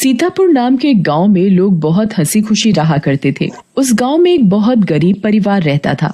सीतापुर नाम के एक गांव में लोग बहुत हंसी खुशी रहा करते थे। उस गांव में एक बहुत गरीब परिवार रहता था।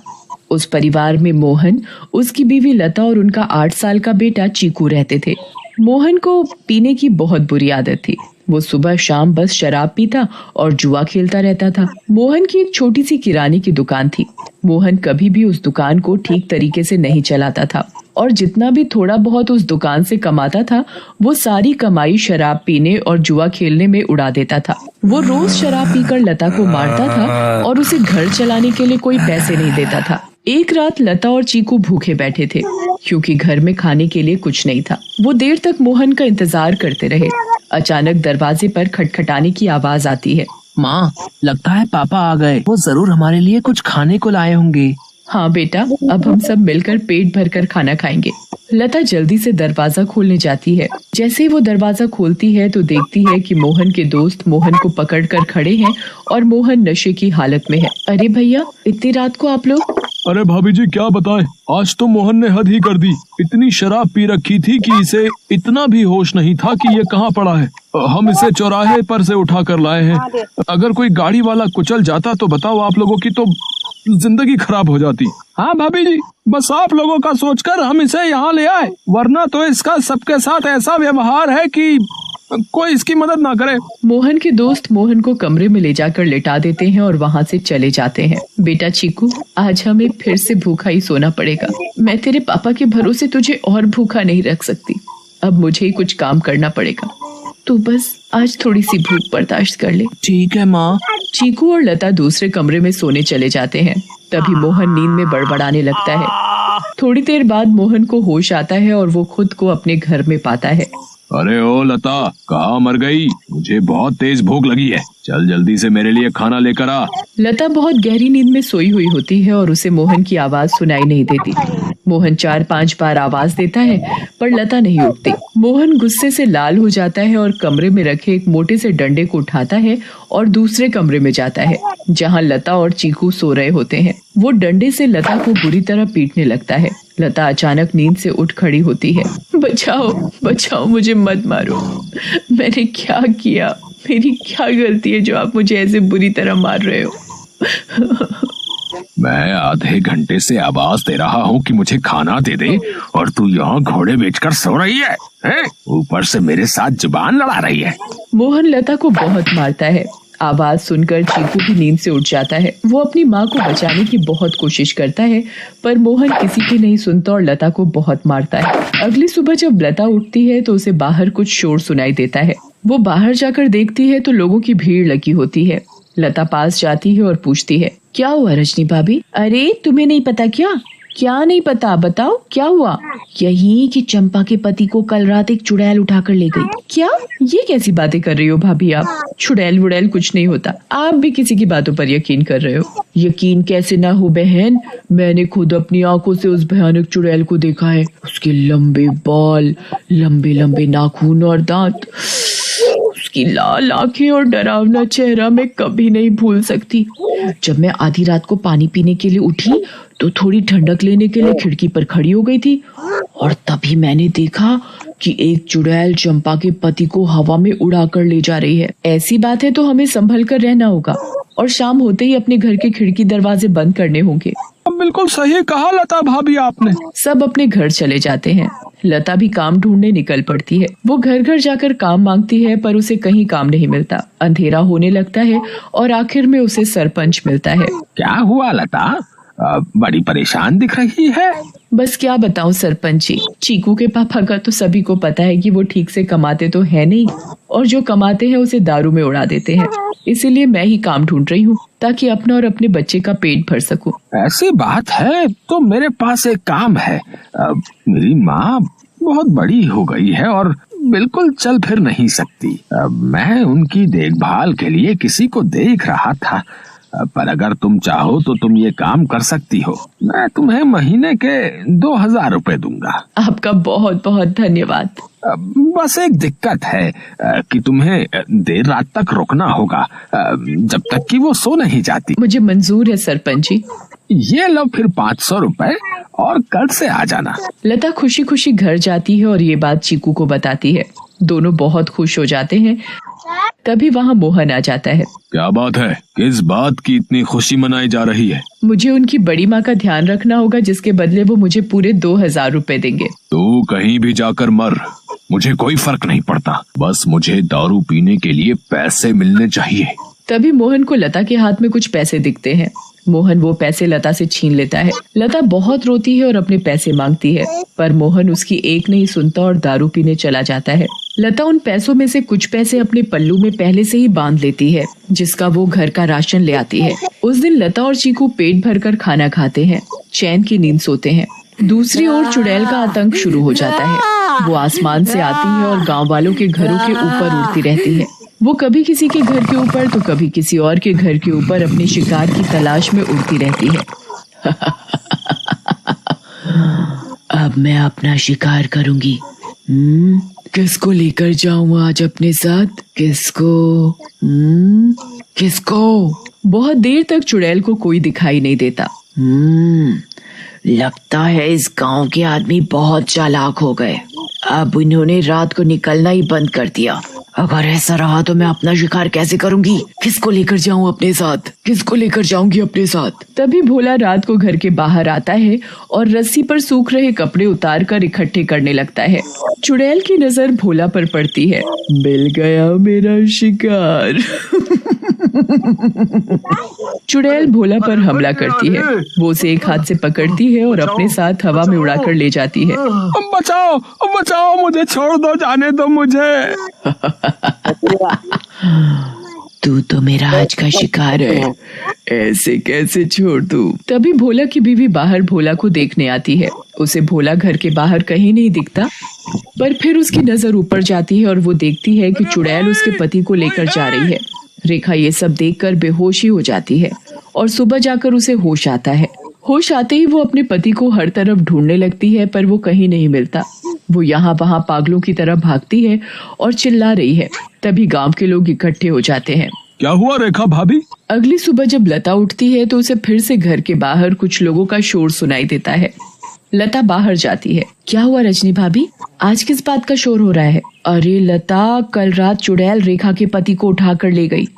उस परिवार में मोहन, उसकी बीवी लता और उनका 8 साल का बेटा चीकू रहते थे। मोहन को पीने की बहुत बुरी आदत थी। वो सुबह शाम बस शराब पीता और जुआ खेलता रहता था। मोहन की एक छोटी सी किराने की दुकान थी। मोहन कभी भी उस दुकान को ठीक तरीके से नहीं चलाता था और जितना भी थोड़ा बहुत उस दुकान से कमाता था वो सारी कमाई शराब पीने और जुआ खेलने में उड़ा देता था। वो रोज शराब पीकर लता को मारता था और उसे घर चलाने के लिए कोई पैसे नहीं देता था। एक रात लता और चीकू भूखे बैठे थे क्योंकि घर में खाने के लिए कुछ नहीं था। वो देर तक मोहन का इंतजार करते रहे। अचानक दरवाजे पर खटखटाने की आवाज आती है। माँ, लगता है पापा आ गए। वो जरूर हमारे लिए कुछ खाने को लाए होंगे। हाँ बेटा, अब हम सब मिलकर पेट भरकर खाना खाएंगे। लता जल्दी से दरवाजा खोलने जाती है। जैसे ही वो दरवाजा खोलती है तो देखती है कि मोहन के दोस्त मोहन को पकड़कर खड़े हैं और मोहन नशे की हालत में है। अरे भैया, इतनी रात को आप लोग? अरे भाभी जी, क्या बताएं, आज तो मोहन ने हद ही कर दी। इतनी शराब पी रखी थी कि इसे इतना भी होश नहीं था कि ये कहाँ पड़ा है। हम इसे चौराहे पर से उठा कर लाए हैं। अगर कोई गाड़ी वाला कुचल जाता तो बताओ, आप लोगों की तो जिंदगी खराब हो जाती। हाँ भाभी जी, बस आप लोगों का सोचकर हम इसे यहाँ ले आए, वरना तो इसका सबके साथ ऐसा व्यवहार है कि कोई इसकी मदद ना करे। मोहन के दोस्त मोहन को कमरे में ले जाकर लिटा देते हैं और वहाँ से चले जाते हैं। बेटा चीकू, आज हमें फिर से भूखा ही सोना पड़ेगा। मैं तेरे पापा के भरोसे तुझे और भूखा नहीं रख सकती। अब मुझे ही कुछ काम करना पड़ेगा। तू बस आज थोड़ी सी भूख बर्दाश्त कर ले। ठीक है माँ। चीकू और लता दूसरे कमरे में सोने चले जाते हैं। तभी मोहन नींद में बड़बड़ाने लगता है। थोड़ी देर बाद मोहन को होश आता है और वो खुद को अपने घर में पाता है। अरे ओ लता, कहाँ मर गई? मुझे बहुत तेज भूख लगी है, चल जल्दी से मेरे लिए खाना लेकर आ। लता बहुत गहरी नींद में सोई हुई होती है और उसे मोहन की आवाज सुनाई नहीं देती। मोहन 4-5 बार आवाज देता है पर लता नहीं उठती। मोहन गुस्से से लाल हो जाता है और कमरे में रखे एक मोटे से डंडे को उठाता है और दूसरे कमरे में जाता है जहाँ लता और चीकू सो रहे होते हैं। वो डंडे से लता को बुरी तरह पीटने लगता है। लता अचानक नींद से उठ खड़ी होती है। बचाओ बचाओ, मुझे मत मारो। मैंने क्या किया? मेरी क्या गलती है जो आप मुझे ऐसे बुरी तरह मार रहे हो? मैं आधे घंटे से आवाज दे रहा हूँ कि मुझे खाना दे दे और तू यहाँ घोड़े बेचकर सो रही है? ऊपर से मेरे साथ जुबान लड़ा रही है। मोहन लता को बहुत मारता है। आवाज सुनकर चीकू भी नींद से उठ जाता है। वो अपनी माँ को बचाने की बहुत कोशिश करता है पर मोहन किसी की नहीं सुनता और लता को बहुत मारता है। अगली सुबह जब लता उठती है तो उसे बाहर कुछ शोर सुनाई देता है। वो बाहर जाकर देखती है तो लोगों की भीड़ लगी होती है। लता पास जाती है और पूछती है, क्या हुआ रजनी भाभी? अरे तुम्हें नहीं पता क्या? क्या नहीं पता, बताओ क्या हुआ? यही कि चंपा के पति को कल रात एक चुड़ैल उठाकर ले गई। क्या? ये कैसी बातें कर रही हो भाभी आप? चुड़ैल वुड़ैल कुछ नहीं होता। आप भी किसी की बातों पर यकीन कर रहे हो। यकीन कैसे ना हो बहन, मैंने खुद अपनी आंखों से उस भयानक चुड़ैल को देखा है। उसके लंबे बाल, लंबे लंबे नाखून और दांत, उसकी लाल आंखें और डरावना चेहरा मैं कभी नहीं भूल सकती। जब मैं आधी रात को पानी पीने के लिए उठी तो थोड़ी ठंडक लेने के लिए खिड़की पर खड़ी हो गई थी और तभी मैंने देखा कि एक चुड़ैल चंपा के पति को हवा में उड़ाकर ले जा रही है। ऐसी बात है तो हमें संभल कर रहना होगा और शाम होते ही अपने घर के खिड़की दरवाजे बंद करने होंगे। बिल्कुल सही कहा लता भाभी आपने। सब अपने घर चले जाते हैं। लता भी काम ढूंढने निकल पड़ती है। वो घर घर जाकर काम मांगती है पर उसे कहीं काम नहीं मिलता। अंधेरा होने लगता है और आखिर में उसे सरपंच मिलता है। क्या हुआ लता, बड़ी परेशान दिख रही है? बस क्या बताऊं सरपंच जी, चीकू के पापा का तो सभी को पता है कि वो ठीक से कमाते तो है नहीं और जो कमाते हैं उसे दारू में उड़ा देते हैं। इसीलिए मैं ही काम ढूंढ रही हूँ ताकि अपना और अपने बच्चे का पेट भर सकूं। ऐसी बात है तो मेरे पास एक काम है। मेरी माँ बहुत बड़ी हो गई है और बिल्कुल चल फिर नहीं सकती। मैं उनकी देखभाल के लिए किसी को देख रहा था, पर अगर तुम चाहो तो तुम ये काम कर सकती हो। मैं तुम्हें महीने के 2000 रुपए दूंगा। आपका बहुत बहुत धन्यवाद। बस एक दिक्कत है कि तुम्हें देर रात तक रुकना होगा, जब तक कि वो सो नहीं जाती। मुझे मंजूर है सरपंच जी। ये लो फिर 500 रुपए और कल से आ जाना। लता खुशी खुशी घर जाती है और ये बात चीकू को बताती है। दोनों बहुत खुश हो जाते हैं। तभी वहाँ मोहन आ जाता है। क्या बात है, किस बात की इतनी खुशी मनाई जा रही है? मुझे उनकी बड़ी माँ का ध्यान रखना होगा, जिसके बदले वो मुझे पूरे 2000 रुपए देंगे। तू कहीं भी जाकर मर, मुझे कोई फर्क नहीं पड़ता, बस मुझे दारू पीने के लिए पैसे मिलने चाहिए। तभी मोहन को लता के हाथ में कुछ पैसे दिखते हैं। मोहन वो पैसे लता से छीन लेता है। लता बहुत रोती है और अपने पैसे मांगती है, पर मोहन उसकी एक नहीं सुनता और दारू पीने चला जाता है। लता उन पैसों में से कुछ पैसे अपने पल्लू में पहले से ही बांध लेती है, जिसका वो घर का राशन ले आती है। उस दिन लता और चीकू पेट भरकर खाना खाते हैं, चैन की नींद सोते हैं। दूसरी ओर चुड़ैल का आतंक शुरू हो जाता है। वो आसमान से आती है और गाँव वालों के घरों के ऊपर उड़ती रहती है। वो कभी किसी के घर के ऊपर तो कभी किसी और के घर के ऊपर अपने शिकार की तलाश में उड़ती रहती है। अब मैं अपना शिकार करूंगी। किसको लेकर जाऊं आज अपने साथ? किसको? बहुत देर तक चुड़ैल को कोई दिखाई नहीं देता। लगता है इस गांव के आदमी बहुत चालाक हो गए। अब इन्होंने रात को निकलना ही बंद कर दिया। अगर ऐसा रहा तो मैं अपना शिकार कैसे करूंगी? किसको लेकर जाऊं अपने साथ? किसको लेकर जाऊंगी अपने साथ? तभी भोला रात को घर के बाहर आता है और रस्सी पर सूख रहे कपड़े उतार कर इकट्ठे करने लगता है। चुड़ैल की नजर भोला पर पड़ती है। मिल गया मेरा शिकार। चुड़ैल भोला पर हमला करती है। वो उसे एक हाथ से पकड़ती है और अपने साथ हवा में उड़ाकर ले जाती है। बचाओ बचाओ, मुझे छोड़ दो, जाने दो मुझे। तू तो मेरा आज का शिकार है, ऐसे कैसे छोड़ दूं? तभी भोला की बीवी बाहर भोला को देखने आती है। उसे भोला घर के बाहर कहीं नहीं दिखता, पर फिर उसकी नजर ऊपर जाती है और वो देखती है कि चुड़ैल उसके पति को लेकर जा रही है। रेखा ये सब देखकर बेहोश ही हो जाती है और सुबह जाकर उसे होश आता है। होश आते ही वो अपने पति को हर तरफ ढूंढने लगती है, पर वो कहीं नहीं मिलता। वो यहाँ वहाँ पागलों की तरह भागती है और चिल्ला रही है। तभी गांव के लोग इकट्ठे हो जाते हैं। क्या हुआ रेखा भाभी? अगली सुबह जब लता उठती है तो उसे फिर से घर के बाहर कुछ लोगों का शोर सुनाई देता है। लता बाहर जाती है। क्या हुआ रजनी भाभी, आज किस बात का शोर हो रहा है? अरे लता, कल रात चुड़ैल रेखा के पति को उठा कर ले गई।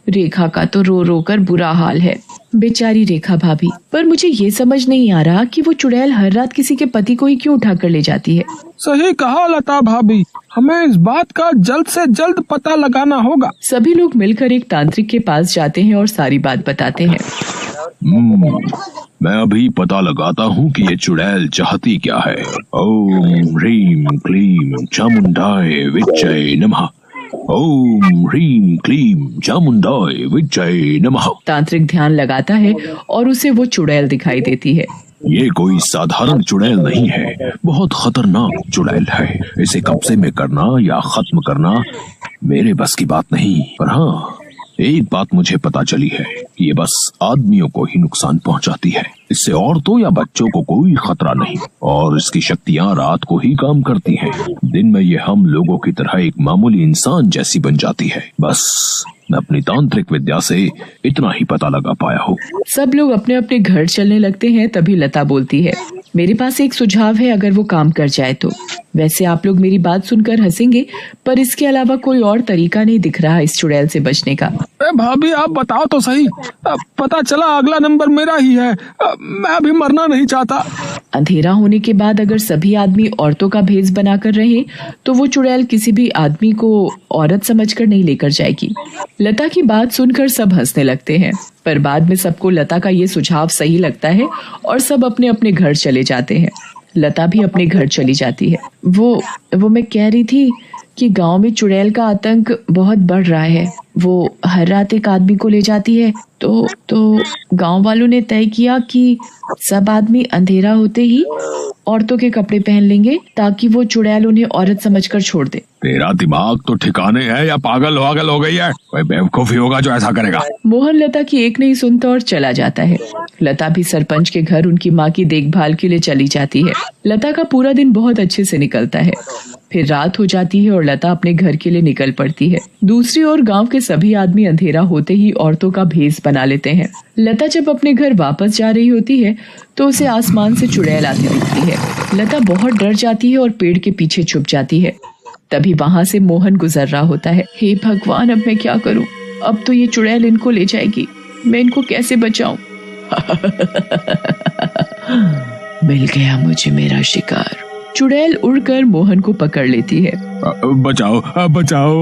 रेखा का तो रो रो कर बुरा हाल है, बेचारी रेखा भाभी। पर मुझे ये समझ नहीं आ रहा कि वो चुड़ैल हर रात किसी के पति को ही क्यों उठा कर ले जाती है। सही कहा लता भाभी, हमें इस बात का जल्द से जल्द पता लगाना होगा। सभी लोग मिलकर एक तांत्रिक के पास जाते हैं और सारी बात बताते हैं। मैं अभी पता लगाता हूँ कि ये चुड़ैल चाहती क्या है। ओम ह्रीम क्लीम चामुंडाय विच्चय नमः। ओम ह्रीम क्लीम चामुंडाय विच्चय नमः। तांत्रिक ध्यान लगाता है और उसे वो चुड़ैल दिखाई देती है। ये कोई साधारण चुड़ैल नहीं है, बहुत खतरनाक चुड़ैल है। इसे कब्जे में करना या खत्म करना मेरे बस की बात नहीं। पर हाँ, एक बात मुझे पता चली है कि ये बस आदमियों को ही नुकसान पहुंचाती है। इससे औरतों या बच्चों को कोई खतरा नहीं, और इसकी शक्तियां रात को ही काम करती हैं। दिन में ये हम लोगों की तरह एक मामूली इंसान जैसी बन जाती है। बस मैं अपनी तांत्रिक विद्या से इतना ही पता लगा पाया हूँ। सब लोग अपने अपने घर चलने लगते हैं। तभी लता बोलती है, मेरे पास एक सुझाव है, अगर वो काम कर जाए तो। वैसे आप लोग मेरी बात सुनकर हंसेंगे, पर इसके अलावा कोई और तरीका नहीं दिख रहा इस चुड़ैल से बचने का। भाभी आप बताओ तो सही, पता चला अगला नंबर मेरा ही है। मैं अभी मरना नहीं चाहता। अंधेरा होने के बाद अगर सभी आदमी औरतों का भेष बनाकर रहे तो वो चुड़ैल किसी भी आदमी को औरत समझकर नहीं लेकर जाएगी। लता की बात सुनकर सब हंसने लगते हैं, पर बाद में सबको लता का ये सुझाव सही लगता है और सब अपने अपने घर चले जाते हैं। लता भी अपने घर चली जाती है। वो मैं कह रही थी कि गांव में चुड़ैल का आतंक बहुत बढ़ रहा है। वो हर रात एक आदमी को ले जाती है। तो गांव वालों ने तय किया कि सब आदमी अंधेरा होते ही औरतों के कपड़े पहन लेंगे, ताकि वो चुड़ैल उन्हें औरत समझकर छोड़ दे। तेरा दिमाग तो ठिकाने है या पागल हो गई है? कोई बेवकूफी होगा जो ऐसा करेगा। मोहन लता की एक नहीं सुनता और चला जाता है। लता भी सरपंच के घर उनकी माँ की देखभाल के लिए चली जाती है। लता का पूरा दिन बहुत अच्छे से निकलता है। फिर रात हो जाती है और लता अपने घर के लिए निकल पड़ती है। दूसरी ओर गांव के सभी आदमी अंधेरा होते ही औरतों का भेष बना लेते हैं। लता जब अपने घर वापस जा रही होती है तो उसे आसमान से चुड़ैल आती दिखती है। लता बहुत डर जाती है और पेड़ के पीछे छुप जाती है। तभी वहाँ से मोहन गुजर रहा होता है। हे भगवान, अब मैं क्या करूं? अब तो ये चुड़ैल इनको ले जाएगी, मैं इनको कैसे बचाऊं? मिल गया मुझे मेरा शिकार। चुड़ैल उड़कर मोहन को पकड़ लेती है। बचाओ बचाओ,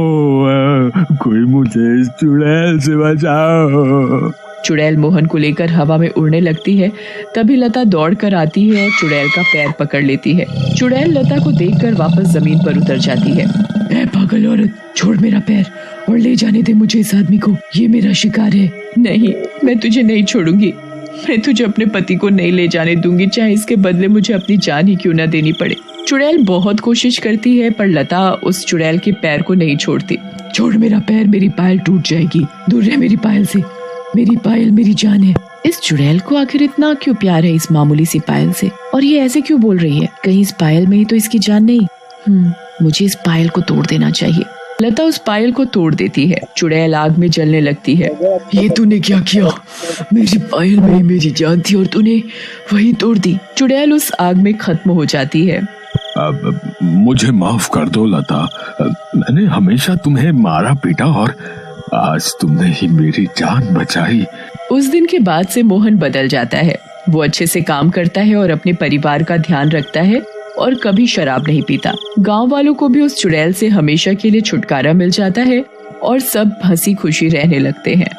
कोई मुझे इस चुड़ैल से बचाओ। चुड़ैल मोहन को लेकर हवा में उड़ने लगती है। तभी लता दौड़ कर आती है और चुड़ैल का पैर पकड़ लेती है। चुड़ैल लता को देखकर वापस जमीन पर उतर जाती है। ऐ पागल औरत, छोड़ मेरा पैर और ले जाने दे मुझे इस आदमी को, ये मेरा शिकार है। नहीं, मैं तुझे नहीं छोड़ूंगी। मैं तुझे अपने पति को नहीं ले जाने दूंगी, चाहे इसके बदले मुझे अपनी जान ही क्यों न देनी पड़े। चुड़ैल बहुत कोशिश करती है पर लता उस चुड़ैल के पैर को नहीं छोड़ती। छोड़ मेरा पैर, मेरी पायल टूट जाएगी, दूर रह मेरी पायल से, मेरी पायल मेरी जान है। इस चुड़ैल को आखिर इतना क्यों प्यार है इस मामूली सी पायल से, और ये ऐसे क्यों बोल रही है? कहीं इस पायल में ही तो इसकी जान नहीं? मुझे इस पायल को तोड़ देना चाहिए। लता उस पायल को तोड़ देती है। चुड़ैल आग में जलने लगती है। ये तूने क्या किया? मेरी पायल में ही मेरी जान थी और तूने वही तोड़ दी। चुड़ैल उस आग में खत्म हो जाती है। मुझे माफ कर दो लता, मैंने हमेशा तुम्हें मारा पीटा और आज तुमने ही मेरी जान बचाई। उस दिन के बाद से मोहन बदल जाता है। वो अच्छे से काम करता है और अपने परिवार का ध्यान रखता है और कभी शराब नहीं पीता। गांव वालों को भी उस चुड़ैल से हमेशा के लिए छुटकारा मिल जाता है और सब हंसी खुशी रहने लगते हैं।